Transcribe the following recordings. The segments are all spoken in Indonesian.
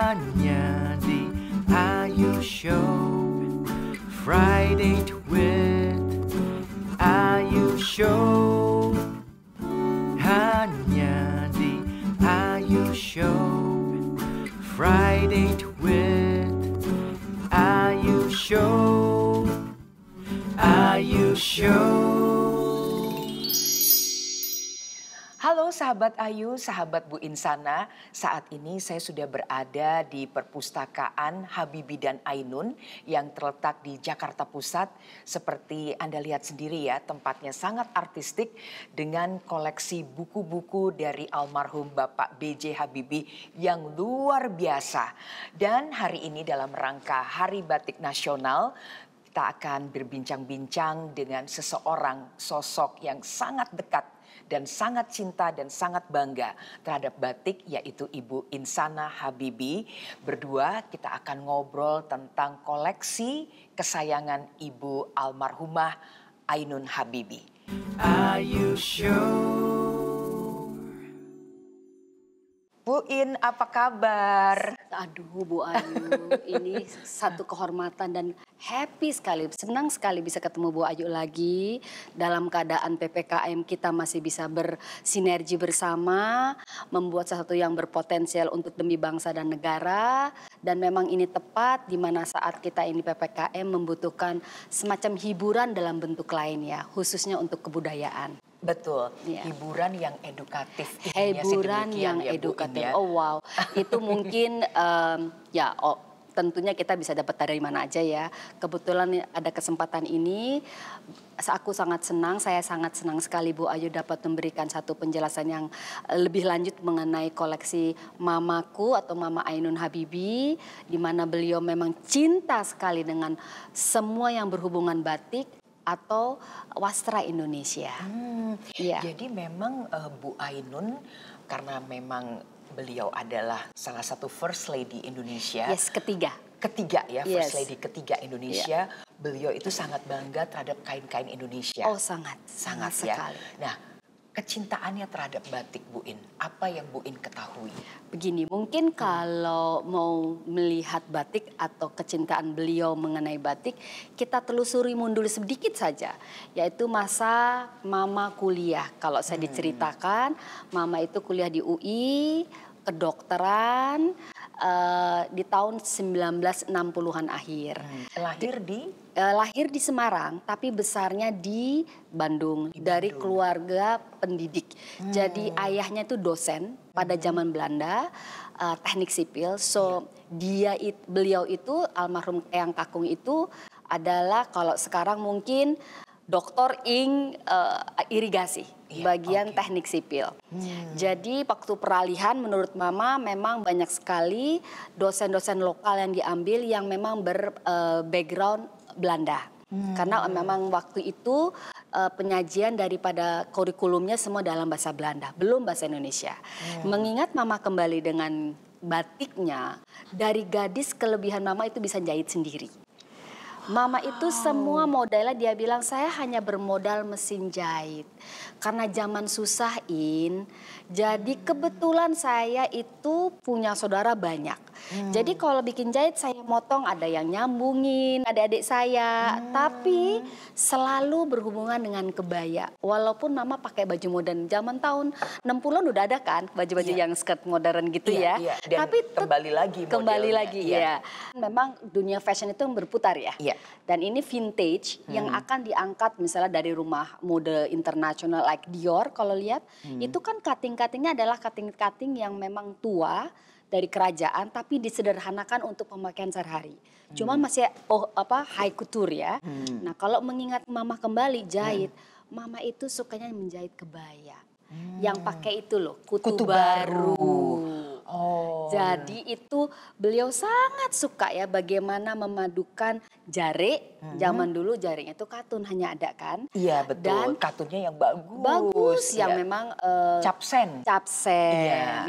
hanya di Ayu Show. Friday with Ayu Show. Hanya di Ayu Show. Friday with Ayu Show. Ayu Show. Halo sahabat Ayu, sahabat Bu Insana. Saat ini saya sudah berada di Perpustakaan Habibie dan Ainun yang terletak di Jakarta Pusat. Seperti Anda lihat sendiri ya, tempatnya sangat artistik dengan koleksi buku-buku dari almarhum Bapak B.J. Habibie yang luar biasa. Dan hari ini dalam rangka Hari Batik Nasional, kita akan berbincang-bincang dengan seseorang sosok yang sangat dekat dan sangat cinta dan sangat bangga terhadap batik, yaitu Ibu Insana Habibie. Berdua kita akan ngobrol tentang koleksi kesayangan Ibu almarhumah Ainun Habibie. Ayu Show. Bu In, apa kabar? Aduh Bu Ayu, ini satu kehormatan dan happy sekali. Senang sekali bisa ketemu Bu Ayu lagi. Dalam keadaan PPKM kita masih bisa bersinergi bersama. Membuat sesuatu yang berpotensial untuk demi bangsa dan negara. Dan memang ini tepat di mana saat kita ini PPKM membutuhkan semacam hiburan dalam bentuk lain ya. Khususnya untuk kebudayaan. Betul, ya. Hiburan yang edukatif. Hiburan yang ya, edukatif. Bu In, ya? Oh wow, itu mungkin tentunya kita bisa dapat dari mana aja ya. Kebetulan ada kesempatan ini, aku sangat senang, saya sangat senang sekali Bu Ayu dapat memberikan satu penjelasan yang lebih lanjut mengenai koleksi mamaku atau Mama Ainun Habibie, di mana beliau memang cinta sekali dengan semua yang berhubungan batik atau wastra Indonesia. Ya. Jadi memang Bu Ainun, karena memang beliau adalah salah satu First Lady Indonesia. Yes, ketiga ya, First Lady ketiga Indonesia. Beliau itu sangat bangga terhadap kain-kain Indonesia. Oh sangat ya. sekali. Nah, kecintaannya terhadap batik Bu In, apa yang Bu In ketahui? Begini, mungkin kalau mau melihat batik atau kecintaan beliau mengenai batik, kita telusuri mundur sedikit saja, yaitu masa Mama kuliah. Kalau saya diceritakan, Mama itu kuliah di UI, kedokteran, di tahun 1960-an akhir. Lahir di Semarang, tapi besarnya di Bandung. Dari keluarga pendidik. Jadi ayahnya itu dosen pada zaman Belanda, teknik sipil. So beliau itu almarhum Eyang Kakung itu adalah kalau sekarang mungkin doktor irigasi. Bagian teknik sipil. Jadi waktu peralihan menurut Mama memang banyak sekali dosen-dosen lokal yang diambil yang memang berbackground Belanda. Karena memang waktu itu penyajian daripada kurikulumnya semua dalam bahasa Belanda, belum bahasa Indonesia. Mengingat Mama kembali dengan batiknya, dari gadis kelebihan Mama itu bisa jahit sendiri. Mama itu semua modelnya dia bilang saya hanya bermodal mesin jahit. Karena zaman susah jadi kebetulan saya itu punya saudara banyak. Jadi kalau bikin jahit saya motong ada yang nyambungin adik-adik saya. Tapi selalu berhubungan dengan kebaya. Walaupun Mama pakai baju modern zaman tahun 60-an udah ada kan baju-baju yang skirt modern gitu ya. Dan tapi kembali lagi ya. Memang dunia fashion itu berputar ya. Dan ini vintage yang akan diangkat misalnya dari rumah mode internasional like Dior kalau lihat. Itu kan cutting-cuttingnya adalah cutting-cutting yang memang tua dari kerajaan tapi disederhanakan untuk pemakaian sehari-hari. Cuman masih high couture ya. Nah kalau mengingat Mama kembali jahit, Mama itu sukanya menjahit kebaya. Yang pakai itu loh, kutu baru. Jadi itu beliau sangat suka ya bagaimana memadukan jare. Zaman dulu jarenya itu katun hanya ada kan. Iya betul, dan katunnya yang bagus. Yang memang capsen.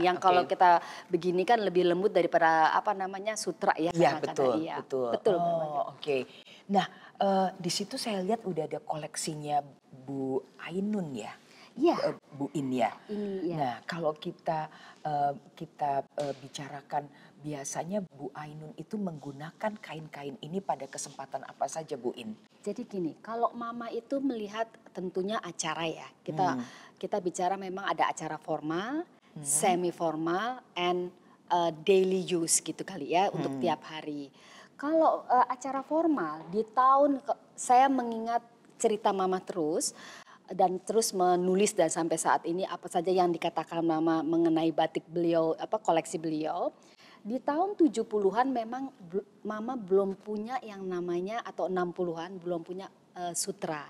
Yang kalau kita begini kan lebih lembut daripada sutra ya. Iya betul. Oke. Nah di situ saya lihat udah ada koleksinya Bu Ainun ya. Iya. Bu In ya. Ini ya. Nah, kalau kita bicarakan biasanya Bu Ainun itu menggunakan kain-kain ini pada kesempatan apa saja, Bu In? Jadi gini, kalau mama itu melihat tentunya acara ya. Kita bicara memang ada acara formal, semi formal, and daily use gitu kali ya untuk tiap hari. Kalau acara formal di saya mengingat cerita mama terus dan terus menulis dan sampai saat ini apa saja yang dikatakan mama mengenai batik beliau, koleksi beliau. Di tahun 70-an memang mama belum punya yang namanya, atau 60-an belum punya sutra.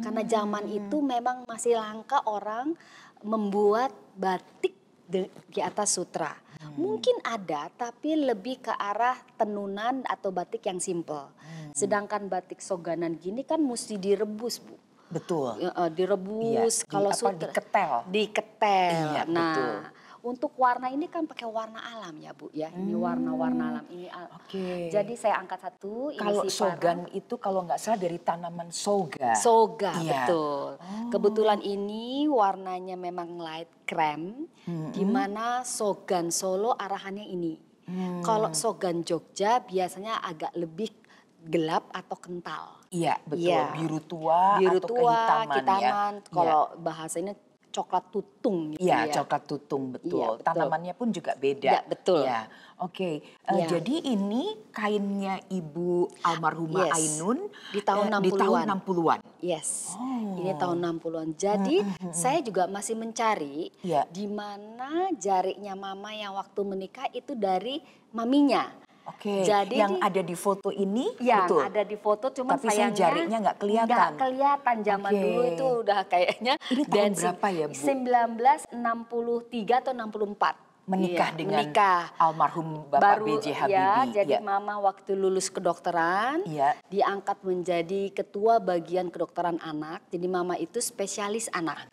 Karena zaman itu memang masih langka orang membuat batik di atas sutra. Mungkin ada, tapi lebih ke arah tenunan atau batik yang simple. Sedangkan batik soganan gini kan mesti direbus, Bu. Betul. Direbus, kalau sutra diketel. Diketel. Iya, Nah, betul. untuk warna ini kan pakai warna alam ya, Bu ya. Ini warna-warna alam ini. Oke. Jadi saya angkat satu. Kalau ini sogan itu kalau nggak salah dari tanaman soga. Soga, Iya. betul. Kebetulan ini warnanya memang light cream, di mana sogan Solo arahannya ini. Kalau sogan Jogja biasanya agak lebih gelap atau kental. Iya, betul. Iya. Biru tua Biru atau tua, kehitaman ya. Kalau bahasanya coklat tutung gitu Iya, ya. coklat tutung, betul. Iya, betul. Tanamannya pun juga beda. Ya, betul. Ya, oke. Iya. Jadi ini kainnya Ibu almarhumah Yes. Ainun Di tahun di tahun 60-an. 60-an. Yes, Oh. ini tahun 60-an. Jadi saya juga masih mencari Iya. di mana jariknya mama yang waktu menikah itu dari maminya. Oke, Jadi yang ada di foto ini yang betul. ada di foto, cuman Tapi saya sayangnya jariknya nggak kelihatan. Nggak kelihatan, zaman Oke. dulu itu udah kayaknya. Ini tahun berapa ya, Bu? 1963 atau 64. Menikah Iya, dengan menikah. almarhum Bapak Baru B.J. Habibie. ya, jadi Ya. mama waktu lulus kedokteran Iya. diangkat menjadi ketua bagian kedokteran anak. Jadi mama itu spesialis anak.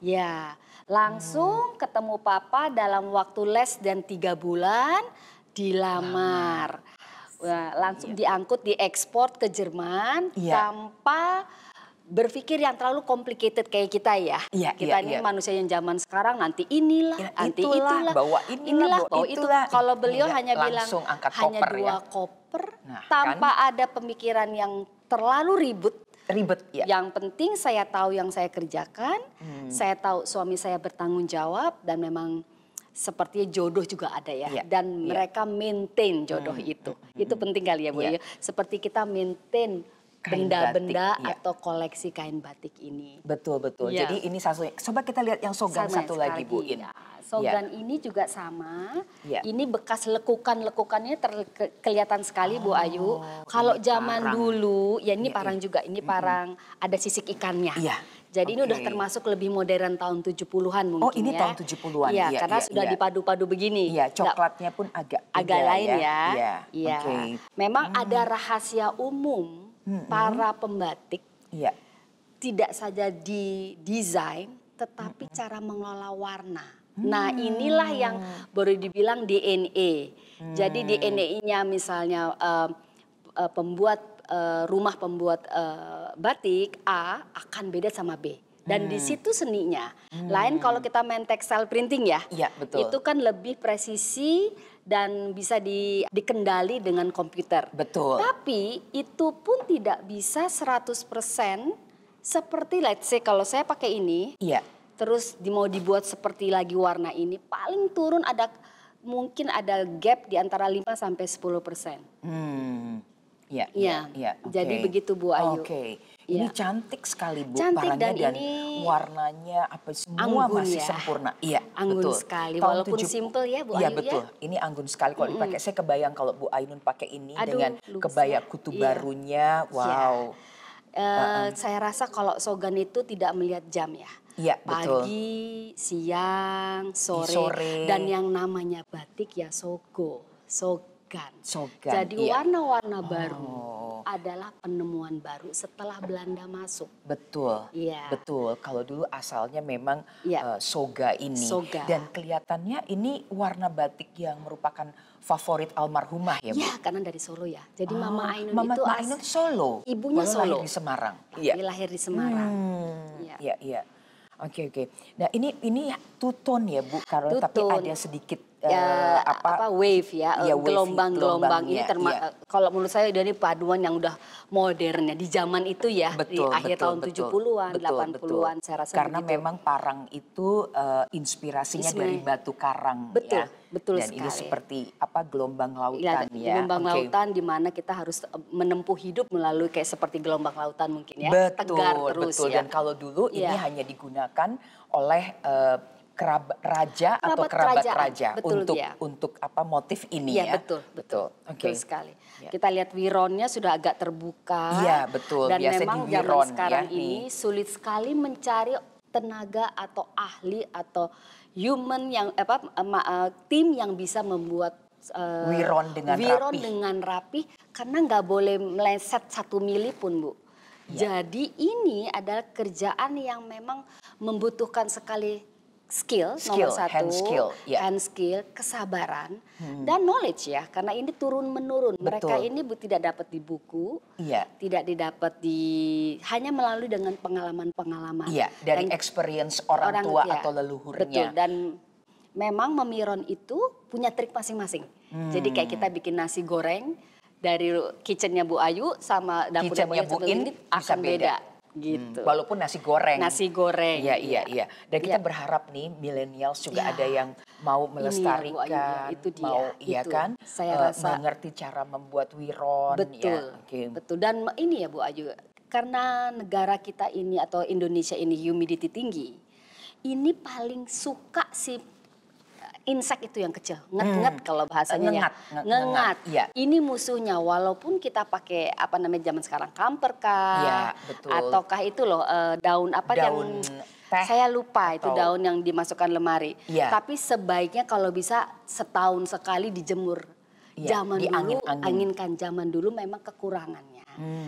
Ya, langsung ketemu papa dalam waktu less dan 3 bulan dilamar. Wah, langsung diangkut, diekspor ke Jerman Iya. tanpa berpikir yang terlalu complicated kayak kita ya. Iya, Kita iya, ini iya. manusia yang zaman sekarang nanti inilah, Ya, nanti itulah, itulah, bawa inilah, bawa itu. itulah. Kalau beliau Iya, hanya bilang langsung angkat hanya koper 2 ya. koper, Nah, tanpa ada pemikiran yang terlalu ribet. Ribet ya. Yang penting saya tahu yang saya kerjakan, saya tahu suami saya bertanggung jawab, dan memang sepertinya jodoh juga ada ya. Iya, Dan iya. mereka maintain jodoh itu. Itu penting kali ya Bu Iya. ya. Seperti kita maintain Kain benda-benda batik, iya. atau koleksi kain batik ini. Betul, betul. Iya. Jadi ini satu. Coba kita lihat yang sogan Sama satu sekali. lagi, Bu In. Ya, sogan ini juga sama. Iya. Ini bekas lekukan-lekukannya kelihatan sekali Bu Ayu. Kalau ini zaman parang. dulu, ya ini Iya, parang iya. juga, ini parang ada sisik ikannya. Iya. Jadi ini udah Oke. termasuk lebih modern tahun 70-an mungkin Oh, ini ya. tahun 70-an. Iya, Iya, karena iya, sudah iya. dipadu-padu begini. Iya, Nggak- coklatnya pun agak agak beda lain ya. Iya. Iya. Oke. Memang ada rahasia umum para pembatik, Iya. tidak saja di desain, tetapi cara mengelola warna. Nah, inilah yang baru dibilang DNA. Jadi DNA-nya misalnya rumah pembuat batik A akan beda sama B. Dan di situ seninya. Lain kalau kita main textile printing ya. Iya, betul. Itu kan lebih presisi dan bisa dikendali dengan komputer. Betul. Tapi itu pun tidak bisa 100% seperti let's say kalau saya pakai ini, Iya. terus mau dibuat seperti lagi warna ini, paling turun mungkin ada gap di antara 5 sampai 10%. Iya, Iya. iya. Jadi Oke. begitu, Bu Ayu. Oke. Iya. Ini cantik sekali, Bu. Cantik, Parahnya dan ini warnanya apa semua anggun masih ya. sempurna. Iya, Anggun betul. sekali, Tahun walaupun 70 simple ya, Bu Iya, Ayu ya. betul. Ini anggun sekali kalau dipakai. Saya kebayang kalau Bu Ainun pakai ini Aduh, dengan luks kebaya ya. kutu Iya. barunya. Wow. Saya rasa kalau sogan itu tidak melihat jam ya. Iya, betul. Pagi, siang, sore, Sore. dan yang namanya batik ya sogan. Sogan, Jadi iya. warna-warna baru adalah penemuan baru setelah Belanda masuk. Betul, Iya. betul. Kalau dulu asalnya memang Iya. soga ini. Soga. Dan kelihatannya ini warna batik yang merupakan favorit almarhumah ya, Bu? Ya, karena dari Solo ya. Jadi Mama Ainun Mama itu Ainun Solo. ibunya Walau Solo. lahir di Semarang. Dia lahir di Semarang. Iya. Iya, iya. Oke, oke. Nah, ini two tone ya, Bu, karena Two tapi tone. ada sedikit Wave ya, ya, wavy gelombang-gelombang ini gelombangnya, iya. kalau menurut saya dari paduan yang udah modern ya di zaman itu ya, di Betul, akhir betul, tahun betul, 70-an, betul, 80-an betul. saya rasa Karena begitu. memang parang itu inspirasinya dari batu karang Betul, ya. betul Dan ini sekali. seperti gelombang Ya, lautan ya. gelombang Oke. lautan di mana kita harus menempuh hidup melalui kayak seperti gelombang lautan mungkin ya, Betul, tegar terus betul. ya. Dan kalau dulu ini Iya. hanya digunakan oleh raja atau Kerabat kerabat kerajaan, raja betul, untuk ya. motif ini Iya ya. betul. Oke. Betul sekali. Ya. Kita lihat wironnya sudah agak terbuka. Iya, betul. Dan Biasa memang di zaman wiron sekarang ya, ini nih. sulit sekali mencari tenaga atau ahli atau human yang tim yang bisa membuat Wiron dengan wiron rapi. dengan rapi karena nggak boleh meleset 1 mili pun, Bu. Ya. Jadi ini adalah kerjaan yang memang membutuhkan sekali skill nomor satu, hand skill, ya. hand skill, kesabaran, dan knowledge ya. Karena ini turun menurun. Mereka Betul. ini tidak dapat di buku, Iya. tidak didapat hanya melalui dengan pengalaman-pengalaman. Iya, dari Dan experience orang tua ya, atau leluhurnya. Betul, dan memang memiron itu punya trik masing-masing. Jadi kayak kita bikin nasi goreng dari kitchennya Bu Ayu sama dapurnya Kitchennya Bu In bisa akan beda. beda. Gitu. Walaupun nasi goreng. Nasi goreng. Iya. Dan kita Iya. berharap nih millennials juga Ya. ada yang mau Ini ya, Bu Ayu, melestarikan, ya, itu dia, mau iya itu. kan, Saya rasa mengerti cara membuat wiron. betul, Ya. Oke. betul. Dan ini ya Bu Ayu, karena negara kita ini atau Indonesia ini humidity tinggi, ini paling suka si insek itu yang kecil, nget-nget kalau bahasanya Ngengat, iya. Ini musuhnya walaupun kita pakai zaman sekarang camper kah, Iya, betul. ataukah itu loh daun yang teh saya lupa itu atau- daun yang dimasukkan lemari. Iya. Tapi sebaiknya kalau bisa setahun sekali dijemur. Iya, Zaman diangin-angin. dulu, anginkan zaman dulu memang kekurangannya.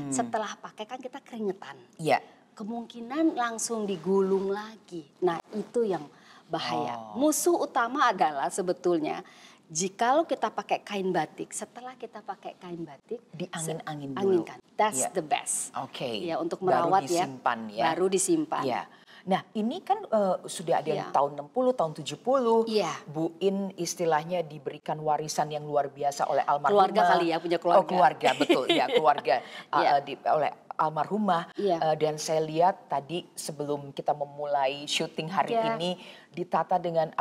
Setelah pakai kan kita keringetan. Iya. Kemungkinan langsung digulung lagi. Nah itu yang bahaya. Oh. Musuh utama adalah sebetulnya jikalau kita pakai kain batik, setelah kita pakai kain batik, Diangin-angin dulu. anginkan. That's Iya. the best. Oke. Ya untuk Baru merawat disimpan ya. Baru disimpan. Iya. Nah ini kan sudah ada yang Iya. tahun 60, tahun 70. Iya. Bu In istilahnya diberikan warisan yang luar biasa oleh almarhumah. Keluarga kali ya, punya keluarga. Oh keluarga, betul. Ya keluarga Iya. oleh almarhumah. Iya. Dan saya lihat tadi sebelum kita memulai syuting hari Iya. ini ditata dengan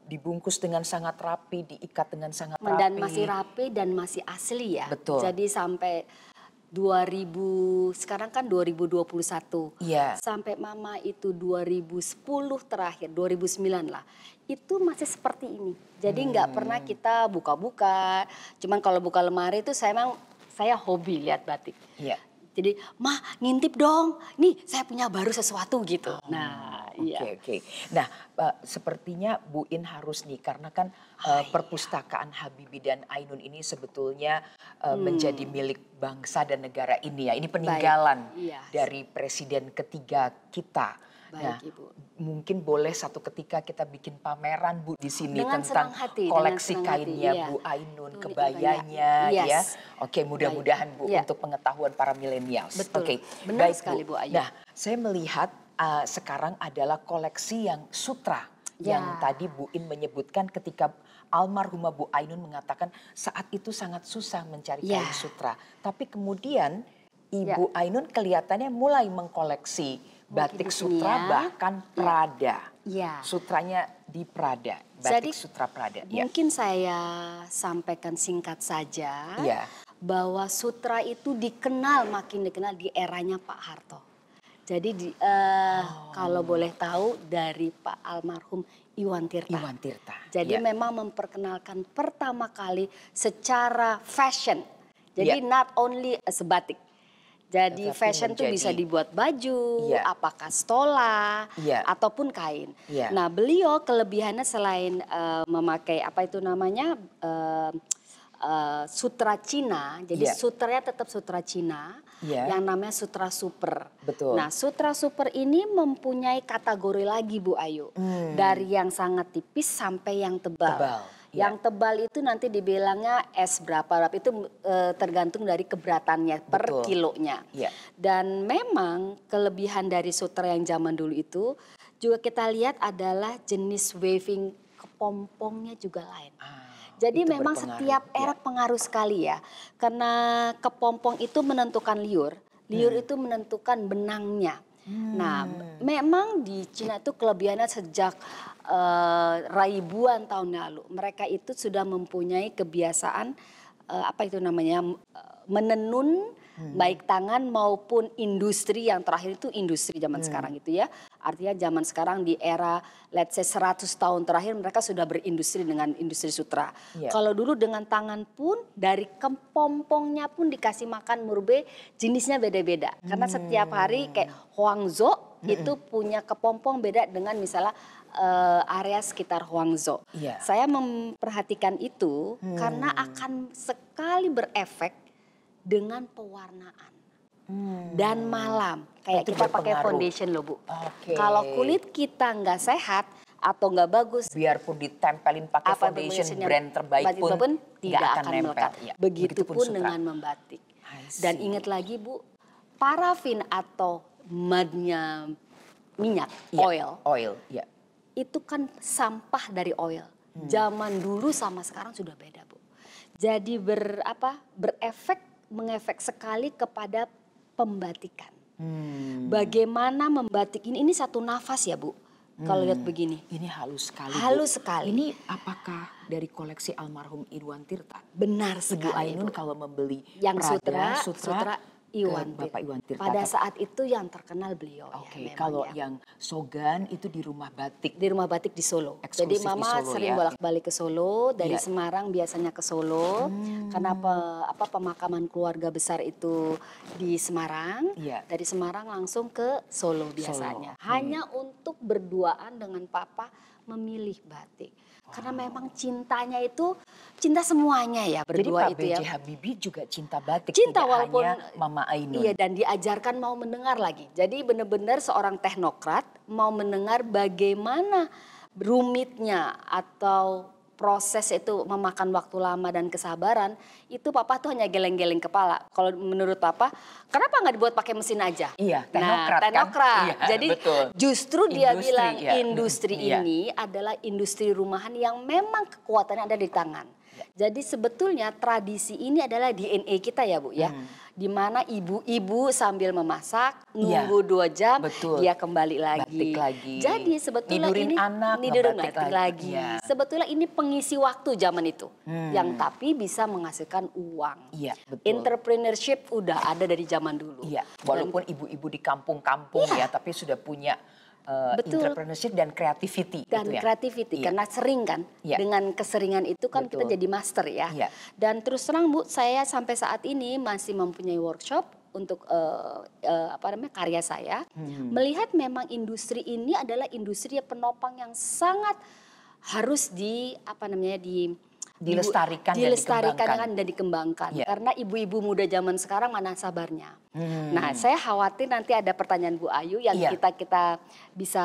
dibungkus dengan sangat rapi, diikat dengan sangat rapi. Dan masih rapi dan masih asli ya. Betul. Jadi sampai 2000, sekarang kan 2021. Iya. Sampai mama itu 2010 terakhir, 2009 lah. Itu masih seperti ini. Jadi nggak pernah kita buka-buka. Cuman kalau buka lemari itu saya hobi lihat batik. Iya. Jadi, "Mah, ngintip dong. Nih, saya punya baru sesuatu," gitu. Nah, iya. Oke. Nah, sepertinya Bu In harus nih karena kan perpustakaan Habibie dan Ainun ini sebetulnya menjadi milik bangsa dan negara ini ya. Ini peninggalan Iya. dari presiden ketiga kita. Baik, Nah, Ibu. mungkin boleh satu ketika kita bikin pameran Bu di sini Dengan tentang senang hati, koleksi dengan senang hati, kainnya iya. Bu Ainun, Tuh, kebayanya yes. ya. Oke, mudah-mudahan Bu Iya. untuk pengetahuan para milenials. Betul. Oke, Benar baik, sekali, Bu Ayu. Nah, saya melihat sekarang adalah koleksi yang sutra. Ya. Yang tadi Bu In menyebutkan ketika almarhumah Bu Ainun mengatakan saat itu sangat susah mencari Ya. kain sutra. Tapi kemudian Ya. Ibu Ainun kelihatannya mulai mengkoleksi batik begini sutra ya. bahkan Prada. Ya. Sutranya di Prada, Jadi, batik sutra Prada. Ya. Mungkin saya sampaikan singkat saja Ya. bahwa sutra itu makin dikenal di eranya Pak Harto. Jadi kalau boleh tahu dari Pak almarhum Iwan Tirta. Iwan Tirta. Jadi Ya. memang memperkenalkan pertama kali secara fashion. Jadi Ya. not only as a batik. Jadi Tetapi fashion itu bisa menjadi- dibuat baju, Iya. apakah stola, Iya. ataupun kain. Iya. Nah beliau kelebihannya selain memakai sutra Cina, jadi Iya. sutranya tetap sutra Cina, Iya. yang namanya sutra super. Betul. Nah sutra super ini mempunyai kategori lagi Bu Ayu, dari yang sangat tipis sampai yang tebal. Tebal, iya. Yang tebal itu nanti dibilangnya es berapa itu tergantung dari keberatannya per Betul. kilonya. Iya. Dan memang kelebihan dari sutra yang zaman dulu itu, juga kita lihat adalah jenis weaving kepompongnya juga lain. Jadi itu memang berpengaruh, setiap era ya. pengaruh sekali ya. Karena kepompong itu menentukan liur itu menentukan benangnya. Nah, memang di Cina itu kelebihannya sejak ribuan tahun lalu. Mereka itu sudah mempunyai kebiasaan apa itu namanya menenun baik tangan maupun industri, yang terakhir itu industri zaman sekarang gitu ya. Artinya zaman sekarang di era let's say 100 tahun terakhir mereka sudah berindustri dengan industri sutra. Iya. Kalau dulu dengan tangan pun dari kepompongnya pun dikasih makan murbe, jenisnya beda-beda. Karena setiap hari kayak Huangzhou itu punya kepompong beda dengan misalnya area sekitar Huangzhou. Iya. Saya memperhatikan itu karena akan sekali berefek dengan pewarnaan dan malam. Kayak Itu kita pakai berpengaruh. foundation loh Bu. Oke. Kalau kulit kita nggak sehat atau nggak bagus, Biarpun ditempelin pakai apa foundation yang brand terbaik pun tidak nggak akan nempel. melekat. Ya, Begitupun sutra. dengan membatik. I see. Dan ingat lagi Bu, parafin atau mudnya minyak, Iya, oil, ya. itu kan sampah dari oil. Zaman dulu sama sekarang sudah beda Bu. Jadi mengefek sekali kepada pembatikan. Bagaimana membatik ini satu nafas ya Bu. Kalau lihat begini. Ini halus sekali. Bu. Halus sekali. Ini apakah dari koleksi almarhum Irwan Tirta? Benar Ibu sekali Ainun Bu. kalau membeli Yang Prada, sutra Iwan Bapak Iwan Tirta. Pada saat itu yang terkenal beliau. Oke, Ya, memang kalau ya. yang Sogan itu di rumah batik. Di rumah batik di Solo. Eksklusif Jadi di Mama Solo, sering ya. bolak-balik ke Solo, dari Iya. Semarang biasanya ke Solo. Karena pemakaman keluarga besar itu di Semarang. Iya. Dari Semarang langsung ke Solo biasanya. Hanya untuk berduaan dengan Papa memilih batik. Karena memang cintanya itu cinta semuanya ya Jadi berdua Pak itu ya. B.J. Habibie juga cinta batik, Cinta tidak walaupun hanya Mama Ainun. Iya, dan diajarkan mau mendengar lagi. Jadi benar-benar seorang teknokrat mau mendengar bagaimana rumitnya atau proses itu memakan waktu lama dan kesabaran. Itu Papa tuh hanya geleng-geleng kepala. Kalau menurut Papa, kenapa nggak dibuat pakai mesin aja? Iya, teknokrat kan? teknokrat. Iya, Jadi betul. justru dia Industri, bilang ya. industri Iya. ini adalah industri rumahan yang memang kekuatannya ada di tangan. Jadi sebetulnya tradisi ini adalah DNA kita ya Bu ya. Di mana ibu-ibu sambil memasak, nunggu 2 jam, betul. dia kembali lagi. Batik lagi. Jadi sebetulnya Nidurin ini anak, nidurin ngebatik batik lagi. lagi. Iya. Sebetulnya ini pengisi waktu zaman itu. Yang tapi bisa menghasilkan uang. Iya, betul. Entrepreneurship udah ada dari zaman dulu. Iya, walaupun ibu-ibu di kampung-kampung ya, tapi sudah punya Betul. entrepreneurship dan creativity. Dan itu ya. creativity Iya. karena sering kan, Iya. dengan keseringan itu kan kita Betul. jadi master ya. Iya. Dan terus terang Bu, saya sampai saat ini masih mempunyai workshop untuk karya saya, melihat memang industri ini adalah industri penopang yang sangat harus Dilestarikan dan dilestarikan dan dikembangkan. Iya. Karena ibu-ibu muda zaman sekarang mana sabarnya. Nah, saya khawatir nanti ada pertanyaan Bu Ayu yang Iya. kita bisa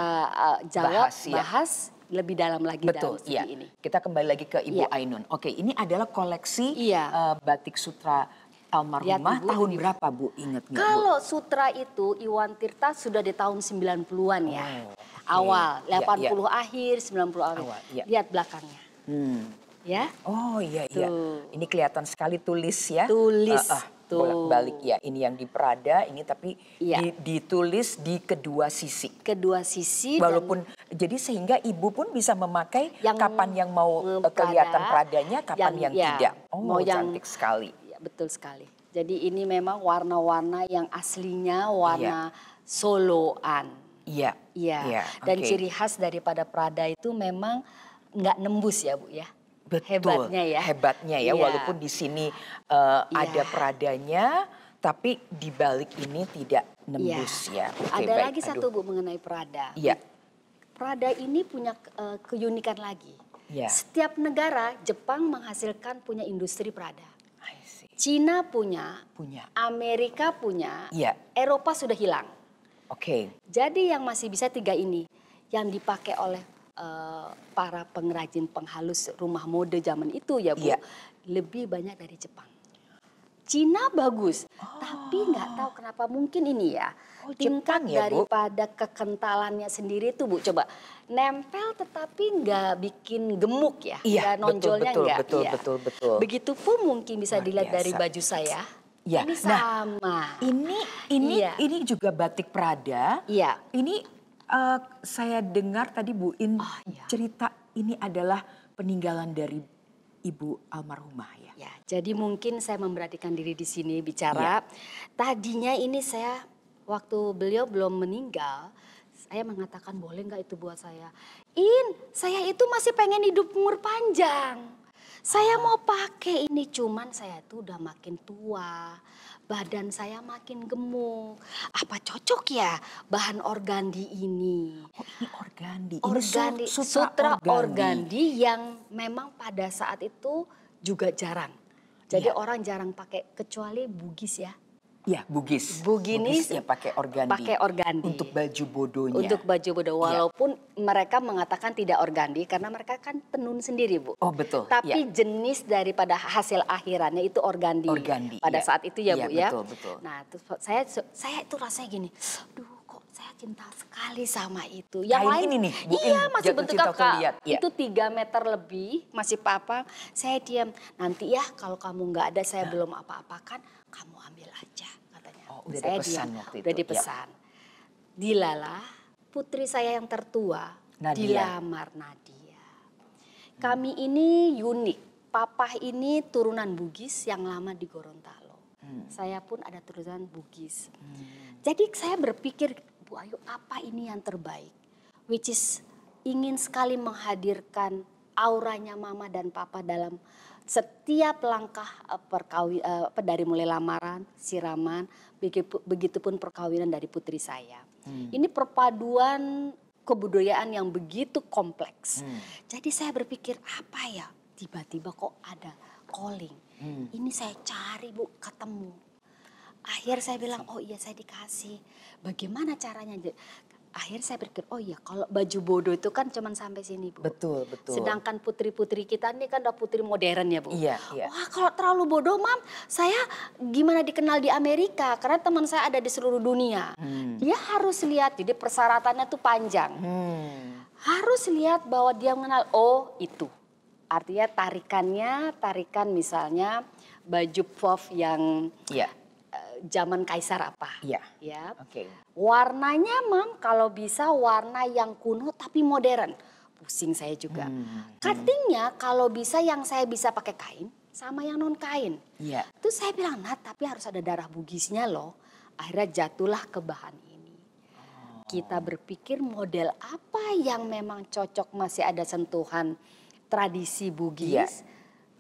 jawab, Bahas, ya. bahas lebih dalam lagi Betul, dalam studi iya. ini. Kita kembali lagi ke Ibu Iya. Ainun. Oke, ini adalah koleksi Iya. batik sutra almarhumah. Lihat, Ibu, Tahun ini. berapa Bu? Ingat nggak Bu? Kalau sutra itu Iwan Tirta sudah di tahun 90-an ya. Oh, oke. Awal, Iya, 80 akhir, 90 awal. Awal, iya. Lihat belakangnya. Ya. Oh iya iya. Tuh. Ini kelihatan sekali tulis ya. Tulis, tuh. Bolak-balik ya. Ini yang di Prada, ini tapi Iya. ditulis di kedua sisi. Kedua sisi Walaupun jadi sehingga ibu pun bisa memakai Yang kapan yang mau Prada, kelihatan Pradanya, kapan yang ya, tidak. Oh, mau yang- cantik sekali. Ya, betul sekali. Jadi ini memang warna-warna yang aslinya warna Soloan. Iya. Iya. Iya, Dan oke. ciri khas daripada Prada itu memang nggak nembus ya Bu ya. Betul. Hebatnya ya. Hebatnya ya, Iya. walaupun di sini ada Pradanya, tapi di balik ini tidak nembus ya. Oke, Ada baik. lagi satu Bu mengenai Prada. Iya. Prada ini punya keunikan lagi. Iya. Setiap negara, Jepang menghasilkan punya industri Prada. I see. Cina punya, Amerika punya, Iya. Eropa sudah hilang. Oke. Jadi yang masih bisa 3 ini yang dipakai oleh para pengrajin penghalus rumah mode zaman itu ya Bu, Iya. lebih banyak dari Jepang. Cina bagus, tapi nggak tahu kenapa mungkin ini ya. Oh, Tingkat Jepang ya, Bu? daripada kekentalannya sendiri tuh Bu, coba nempel tetapi nggak bikin gemuk ya, Iya, nggak nonjolnya betul, nggak. betul, Iya. betul, betul. Begitupun mungkin bisa Luar dilihat dari biasa. baju saya. Ya, Ini nah, sama. Iya. ini juga batik Prada. Iya. Ini saya dengar tadi Bu In iya. cerita ini adalah peninggalan dari Ibu almarhumah ya. Ya, jadi mungkin saya memberanikan diri di sini bicara. Tadinya ini saya waktu beliau belum meninggal, saya mengatakan boleh nggak itu buat saya. Saya itu masih pengen hidup umur panjang. Saya mau pakai ini, cuman saya tuh udah makin tua. Badan saya makin gemuk. Apa cocok ya bahan organdi ini? Oh, ini organdi. Organdi, Ini sutra organdi yang memang pada saat itu juga jarang. Jadi Iya. orang jarang pakai kecuali Bugis ya. Ya, Bugis. Buginis ya pakai organdi. pakai organdi. Untuk baju bodohnya. Untuk baju bodoh. Iya. Walaupun mereka mengatakan tidak organdi karena mereka kan tenun sendiri Bu. Oh, betul. Tapi ya. jenis daripada hasil akhirannya itu organdi. Organdi, Pada iya. saat itu ya Iya, Bu ya. betul, betul. Nah, terus saya itu rasanya gini, duh kok saya cinta sekali sama itu. Yang Kain lain ini nih, Bu iya In, masih jatuh bentuk cinta aku kakak. lihat, iya. Itu 3 meter lebih masih papa. Saya diam. Nanti ya kalau kamu nggak ada saya belum apa-apakan, kamu ambil aja katanya. Oh, udah Saya dipesan diam. waktu itu, Udah iya. dipesan. Dilalah putri saya yang tertua Nadia. dilamar Nadia. Kami ini unik. Papa ini turunan Bugis yang lama di Gorontalo. Saya pun ada turunan Bugis. Jadi saya berpikir, Bu Ayu apa ini yang terbaik? Which is ingin sekali menghadirkan auranya mama dan papa dalam setiap langkah dari mulai lamaran, siraman, begitupun perkawinan dari putri saya. Ini perpaduan kebudayaan yang begitu kompleks. Jadi saya berpikir apa ya? Tiba-tiba kok ada calling. Ini saya cari Bu, ketemu. Akhir saya bilang, oh iya saya dikasih. Bagaimana caranya? Akhir saya berpikir, oh iya kalau baju bodoh itu kan cuma sampai sini Bu. Betul, betul. Sedangkan putri-putri kita ini kan udah putri modern ya Bu. Iya, iya. Wah kalau terlalu bodoh Mam, saya gimana dikenal di Amerika? Karena teman saya ada di seluruh dunia. Dia harus lihat, jadi persyaratannya tuh panjang. Harus lihat bahwa dia mengenal, oh itu. Artinya tarikan misalnya baju puff yang Iya. zaman kaisar apa. Iya. Ya. Oke. Warnanya Mam kalau bisa warna yang kuno tapi modern. Pusing saya juga. Cuttingnya kalau bisa yang saya bisa pakai kain sama yang non kain. Iya. Terus saya bilang, nah tapi harus ada darah Bugisnya loh. Akhirnya jatuhlah ke bahan ini. Kita berpikir model apa yang memang cocok masih ada sentuhan tradisi Bugis. Iya.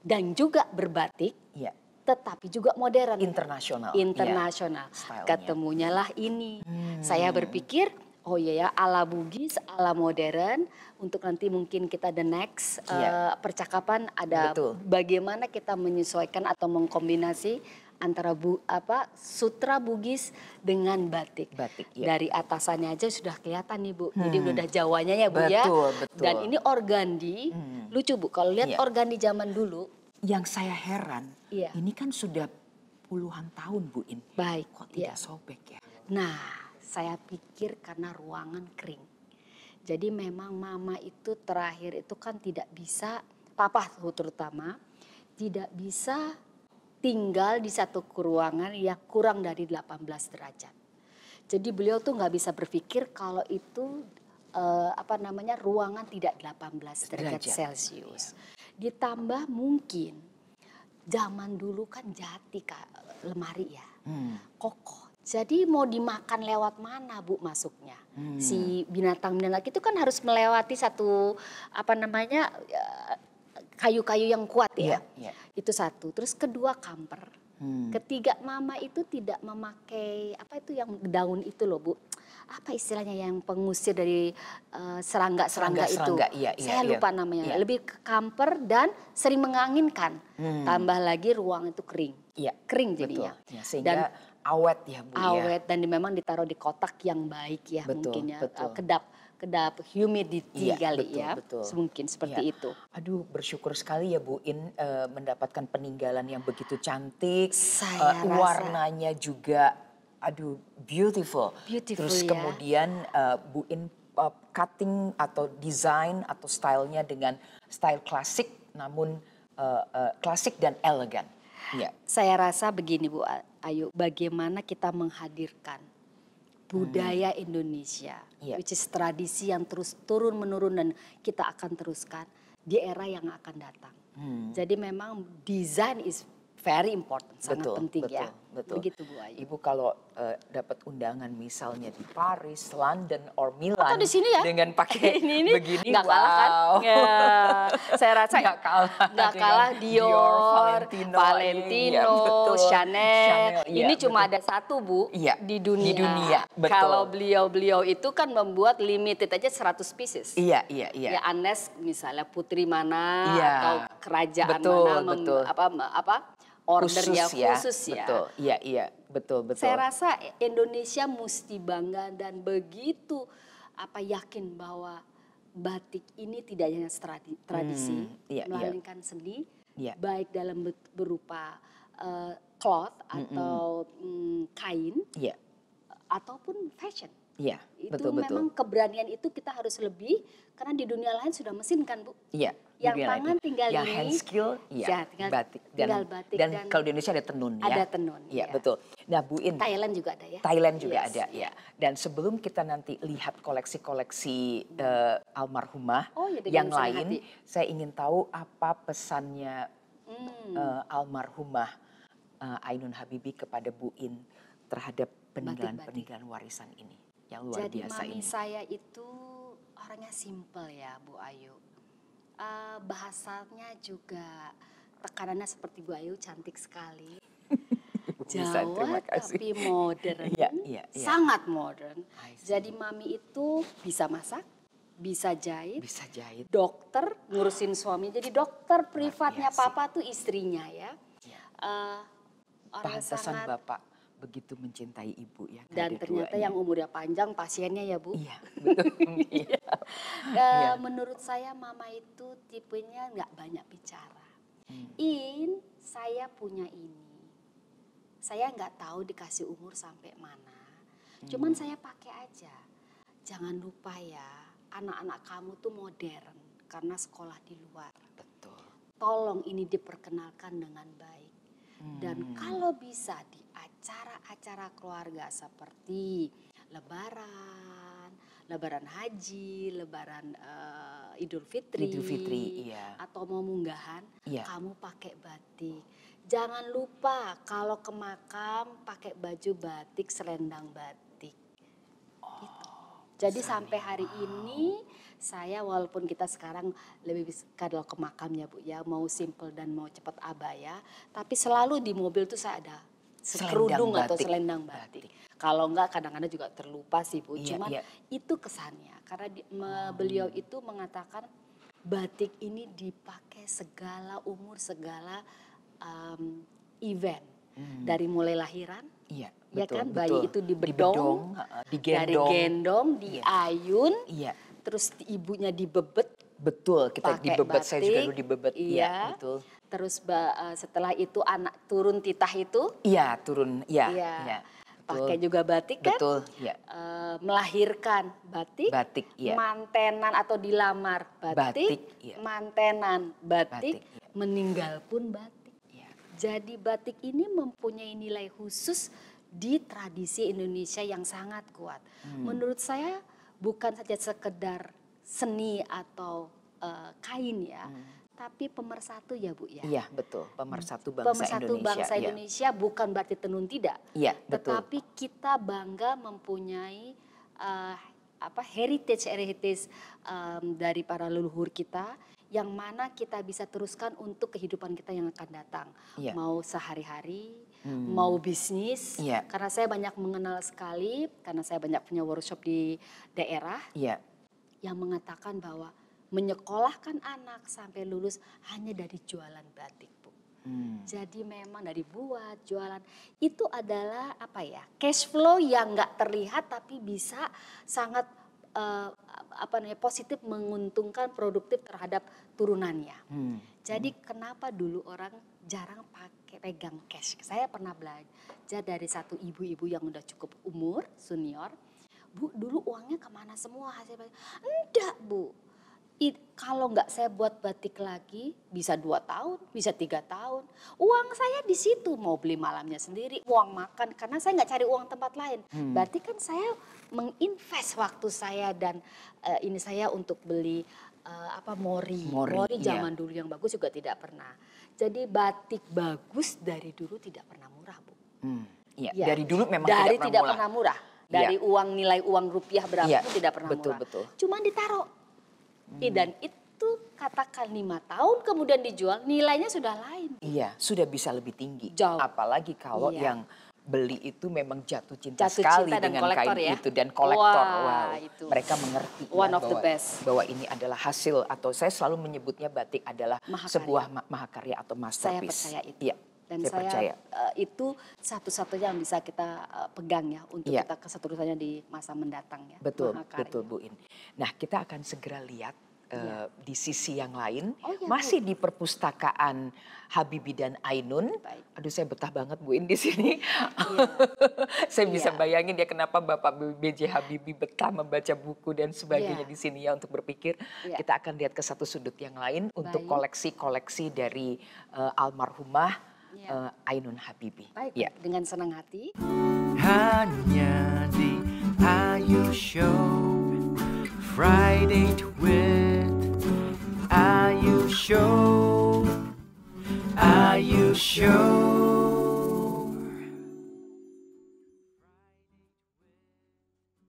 Dan juga berbatik. Iya. Tetapi juga modern. Internasional. Internasional. Iya, stylenya. Ketemunya lah ini. Saya berpikir, oh iya ya ala Bugis, ala modern. Untuk nanti mungkin kita the next Iya. percakapan ada Betul. bagaimana kita menyesuaikan atau mengkombinasi antara sutra Bugis dengan batik. Batik, iya. Dari atasannya aja sudah kelihatan nih Bu. Jadi udah Jawanya ya Bu ya. Betul, betul. Dan ini organdi, lucu Bu. Kalau lihat Iya. organdi zaman dulu. Yang saya heran, Iya. ini kan sudah puluhan tahun Bu In. Baik, Kok iya. tidak sobek ya? Nah, saya pikir karena ruangan kering. Jadi memang mama itu terakhir itu kan tidak bisa, papa terutama, tidak bisa tinggal di satu ruangan yang kurang dari 18 derajat. Jadi beliau tuh nggak bisa berpikir kalau itu ruangan tidak 18 derajat Derajat. Celcius. Ditambah mungkin zaman dulu kan jati lemari ya, kokoh. Jadi mau dimakan lewat mana Bu masuknya? Si binatang-binatang itu kan harus melewati satu kayu-kayu yang kuat ya. Iya, iya. Itu satu. Terus kedua kamper. Ketiga mama itu tidak memakai yang daun itu loh Bu. Apa istilahnya yang pengusir dari serangga-serangga itu. Serangga, iya, Saya iya, lupa iya. namanya. Iya. Lebih ke kamper dan sering menganginkan. Tambah lagi ruang itu kering. Iya. Kering Betul. jadinya. Ya, sehingga Dan awet ya Bu ya. awet dan memang ditaruh di kotak yang baik ya Betul, mungkin ya. betul. Kedap kedap humidity Iya, kali betul, ya. betul. Mungkin seperti Iya. itu. Aduh, bersyukur sekali ya Bu In mendapatkan peninggalan yang begitu cantik, Saya rasa warnanya juga, aduh, beautiful. beautiful Terus ya. kemudian Bu In cutting atau desain atau stylenya dengan style klasik, namun klasik dan elegan. Iya, Saya rasa begini Bu Ayu, bagaimana kita menghadirkan budaya Indonesia, Iya. which is tradisi yang terus turun menurun dan kita akan teruskan di era yang akan datang. Jadi memang design is very important, sangat betul, penting betul, ya. betul. Begitu Bu Ayu. Ibu kalau dapat undangan misalnya di Paris, London, or Milan, Atau di sini ya. dengan pakai ini begini, nggak kalah kan? wow. Ya, saya rasa Nggak kalah nggak dengan kalah Dior, Valentino, Valentino, iya, betul. Chanel. Iya, Ini cuma betul. ada satu Bu Iya, di dunia. di dunia, betul. Kalau beliau-beliau itu kan membuat limited aja 100 pieces. Iya, iya, iya. Ya unless misalnya putri mana Iya. atau kerajaan Betul, mana betul. apa ordernya khusus ya. Betul, iya, iya, betul, betul. Saya rasa Indonesia mesti bangga dan begitu yakin bahwa batik ini tidak hanya tradisi, iya, iya. melainkan seni, Iya. baik dalam berupa cloth atau kain Iya, ataupun fashion. iya, Itu betul, betul. memang keberanian itu kita harus lebih karena di dunia lain sudah mesin kan Bu. Iya. Yang dunia tangan lain. tinggal yang ini, hand skill, iya, ya, tinggal batik dan dan kalau di Indonesia ada tenun ya. ada tenun, Iya, ya. betul. Nah, Bu In, Thailand juga ada ya. Thailand juga Yes. ada ya. Dan sebelum kita nanti lihat koleksi-koleksi almarhumah Oh, ya, dengan yang senang lain, hati. saya ingin tahu apa pesannya almarhumah Ainun Habibie kepada Bu In terhadap peninggalan warisan ini yang luar Jadi biasa mami ini. saya itu orangnya simple ya Bu Ayu. Bahasanya juga tekanannya seperti Bu Ayu, cantik sekali. Bisa, terima Jawa kasih. tapi modern, Iya, iya, iya. sangat modern. I see. Jadi mami itu bisa masak, bisa jahit, Bisa jahit. dokter ngurusin suami. Jadi dokter privatnya biasa. papa tuh istrinya ya. Ya. Orang Pantesan sangat Bapak begitu mencintai Ibu ya. dan ada ternyata duanya. yang umurnya panjang pasiennya ya Bu. Iya, betul. Iya. Iya. Menurut saya mama itu tipenya nggak banyak bicara. Saya punya ini. Saya nggak tahu dikasih umur sampai mana. Cuman saya pakai aja. Jangan lupa ya, anak-anak kamu tuh modern karena sekolah di luar. Betul. Tolong ini diperkenalkan dengan baik. Dan kalau bisa di acara-acara keluarga seperti Lebaran Haji, Lebaran Idul Fitri, iya. atau mau munggahan, Iya. kamu pakai batik. Jangan lupa kalau ke makam pakai baju batik, selendang batik. Gitu. Jadi sampai hari ini saya walaupun kita sekarang lebih kalau ke makamnya Bu ya, mau simple dan mau cepat abaya, tapi selalu di mobil tuh saya ada kerudung atau batik. selendang batik. Kalau enggak kadang-kadang juga terlupa sih Bu, Iya, cuman iya. itu kesannya karena beliau itu mengatakan batik ini dipakai segala umur, segala event. Dari mulai lahiran, Iya, ya betul, kan, bayi betul. itu dibedong, digendong. dari gendong, diayun, Iya, terus ibunya dibebet, betul. Kita pakai dibebet, saya juga batik, dulu dibebet. iya. Iya, betul. Terus setelah itu anak turun titah itu, Iya, turun. Iya, iya, iya. pakai juga batik kan, Betul, iya. melahirkan batik, Batik, iya. mantenan atau dilamar batik, Batik, iya. mantenan batik, Batik, iya. meninggal pun batik. Iya. Jadi batik ini mempunyai nilai khusus di tradisi Indonesia yang sangat kuat. Menurut saya bukan saja sekedar seni atau kain ya, tapi pemersatu ya Bu ya. Iya, betul. Pemersatu bangsa Pemersatu Indonesia. bangsa iya. Indonesia bukan berarti tenun tidak. Iya, betul. Tetapi kita bangga mempunyai heritage dari para leluhur kita yang mana kita bisa teruskan untuk kehidupan kita yang akan datang. Iya. Mau sehari-hari, mau bisnis. Iya. Karena saya banyak mengenal sekali, karena saya banyak punya workshop di daerah Iya. yang mengatakan bahwa menyekolahkan anak sampai lulus hanya dari jualan batik, Bu. Jadi memang dari buat jualan itu adalah cash flow yang nggak terlihat tapi bisa sangat positif, menguntungkan, produktif terhadap turunannya. Jadi kenapa dulu orang jarang pegang cash? Saya pernah belajar dari satu ibu-ibu yang udah cukup umur, senior. Bu, dulu uangnya kemana semua hasil batik? Enggak, Bu. Kalau nggak saya buat batik lagi, bisa 2 tahun, bisa 3 tahun. Uang saya di situ, mau beli malamnya sendiri, uang makan, karena saya nggak cari uang tempat lain. Berarti kan saya menginvest waktu saya dan ini saya untuk beli mori zaman dulu yang bagus juga tidak pernah. Jadi batik bagus dari dulu tidak pernah murah, Bu. Iya, dari dulu memang tidak pernah murah. Dari uang, nilai uang rupiah berapa pun tidak pernah murah. Betul. Cuma ditaruh. Dan itu katakan 5 tahun kemudian dijual, nilainya sudah lain. Iya, sudah bisa lebih tinggi. Jauh. Apalagi kalau yang beli itu memang jatuh cinta cinta sekali dan dengan kolektor kain ya? itu dan kolektor. Wah, Wow, itu. mereka mengerti One of the best. bahwa ini adalah hasil, atau saya selalu menyebutnya batik adalah Mahakarya. sebuah mahakarya atau Saya masterpiece. percaya itu. Iya, Dan saya saya percaya. itu satu-satunya yang bisa kita pegang ya untuk kita keseluruhannya di masa mendatang ya. Betul, Mahakarya. betul Bu In. Nah, kita akan segera lihat di sisi yang lain, baik. masih di perpustakaan Habibie dan Ainun. Baik. Aduh, saya betah banget Bu In di sini. Saya bisa bayangin ya kenapa Bapak B.J. Habibie betah membaca buku dan sebagainya di sini ya untuk berpikir. Kita akan lihat ke satu sudut yang lain untuk koleksi-koleksi dari almarhumah Ainun Habibie. Baik, Ya. dengan senang hati. hanya di Ayu Show. Friday with Ayu Show. Ayu Show.